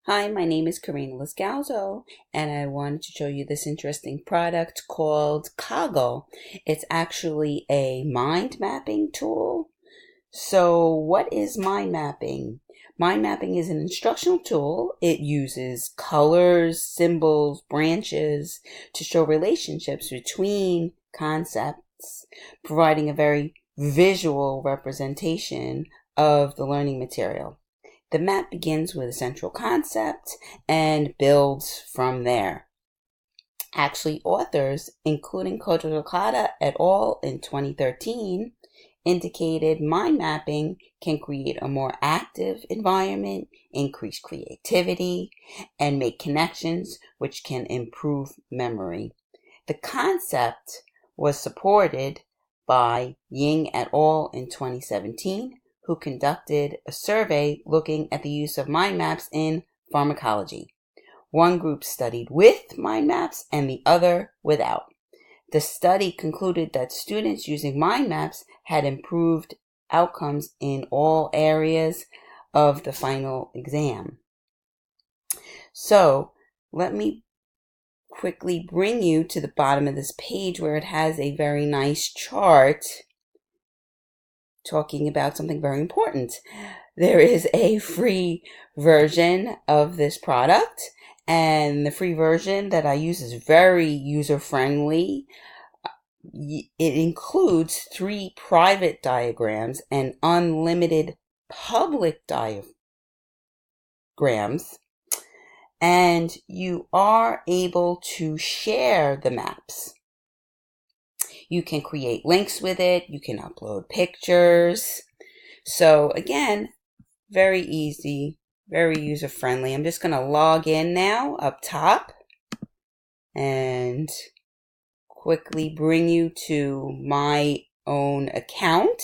Hi, my name is Karina Liscalzo, and I wanted to show you this interesting product called Kaggle. It's actually a mind mapping tool. So, what is mind mapping? Mind mapping is an instructional tool. It uses colors, symbols, branches to show relationships between concepts, providing a very visual representation of the learning material. The map begins with a central concept and builds from there. Actually, authors, including Kojo Okada et al. In 2013, indicated mind mapping can create a more active environment, increase creativity, and make connections which can improve memory. The concept was supported by Ying et al. In 2017, who conducted a survey looking at the use of mind maps in pharmacology. One group studied with mind maps and the other without. The study concluded that students using mind maps had improved outcomes in all areas of the final exam. So, let me quickly bring you to the bottom of this page where it has a very nice chart talking about something very important. There is a free version of this product, and the free version that I use is very user-friendly. It includes 3 private diagrams and unlimited public diagrams, and you are able to share the maps. You can create links with it. You can upload pictures. So again, very easy, very user-friendly. I'm just going to log in now up top and quickly bring you to my own account.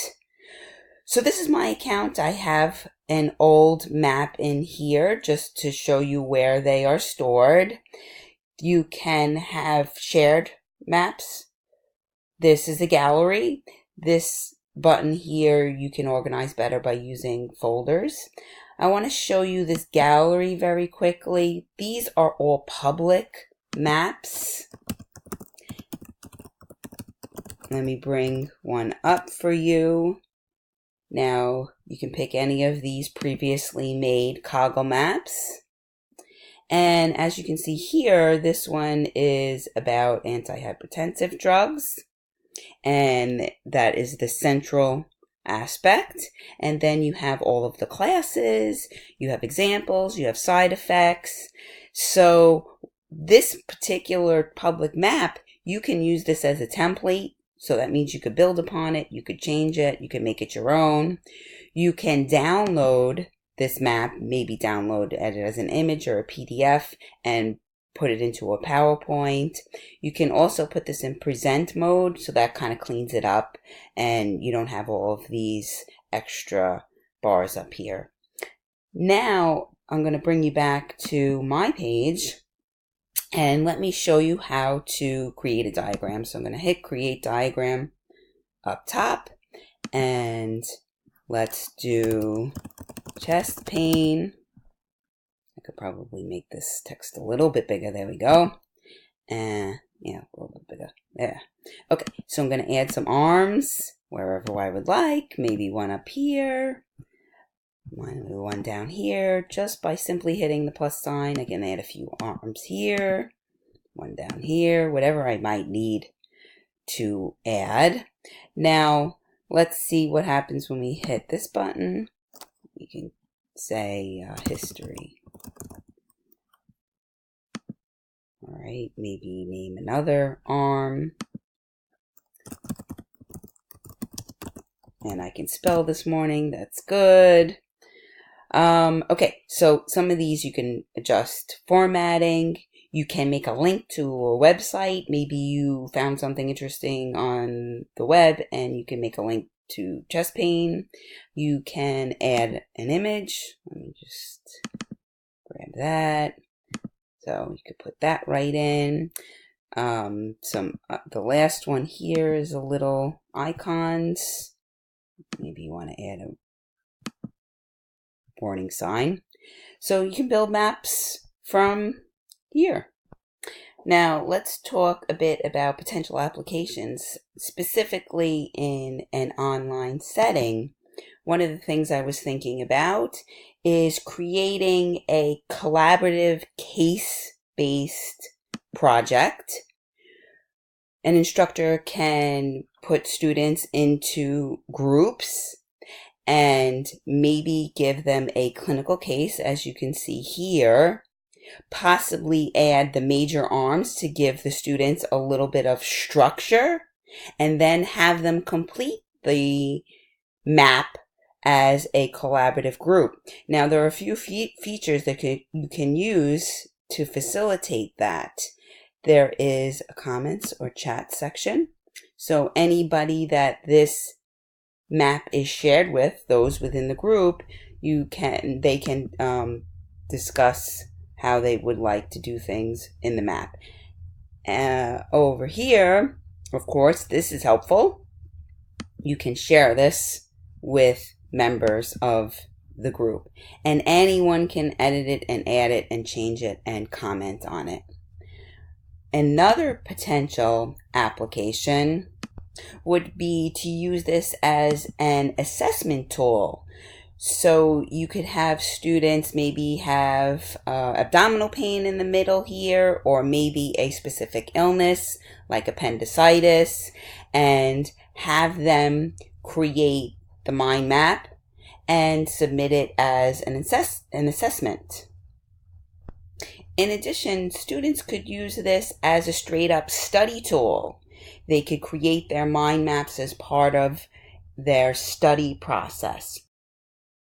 So this is my account. I have an old map in here just to show you where they are stored. You can have shared maps. This is a gallery. This button here you can organize better by using folders. I want to show you this gallery very quickly. These are all public maps. Let me bring one up for you. Now you can pick any of these previously made Kaggle maps. And as you can see here, this one is about antihypertensive drugs. And that is the central aspect. And then you have all of the classes, you have examples, you have side effects. So this particular public map, you can use this as a template. So that means you could build upon it, you could change it, you can make it your own. You can download this map, maybe download it as an image or a PDF and put it into a PowerPoint. You can also put this in present mode, so that kind of cleans it up and you don't have all of these extra bars up here. Now I'm going to bring you back to my page and let me show you how to create a diagram. So I'm going to hit create diagram up top and let's do chest pain. I could probably make this text a little bit bigger. There we go. And yeah, a little bit bigger. There. Okay, so I'm going to add some arms wherever I would like. Maybe one up here. One down here. Just by simply hitting the plus sign, I can add a few arms here. One down here. Whatever I might need to add. Now, let's see what happens when we hit this button. We can say history. All right, maybe name another arm. And I can spell this morning. That's good. Okay, so some of these you can adjust formatting. You can make a link to a website. Maybe you found something interesting on the web and you can make a link to chest pain. You can add an image. Let me just grab that. So you could put that right in. The last one here is a little icons. Maybe you want to add a warning sign. So you can build maps from here. Now, let's talk a bit about potential applications, specifically in an online setting. One of the things I was thinking about is creating a collaborative case-based project. An instructor can put students into groups and maybe give them a clinical case, as you can see here. Possibly add the major arms to give the students a little bit of structure, and then have them complete the map as a collaborative group. Now, there are a few features that you can use to facilitate that. There is a comments or chat section. So anybody that this map is shared with, those within the group, they can discuss how they would like to do things in the map. Over here, of course, this is helpful. You can share this with members of the group, and anyone can edit it and add it and change it and comment on it. Another potential application would be to use this as an assessment tool. So you could have students maybe have abdominal pain in the middle here, or maybe a specific illness like appendicitis, and have them create the mind map and submit it as an assessment. In addition, students could use this as a straight up study tool. They could create their mind maps as part of their study process.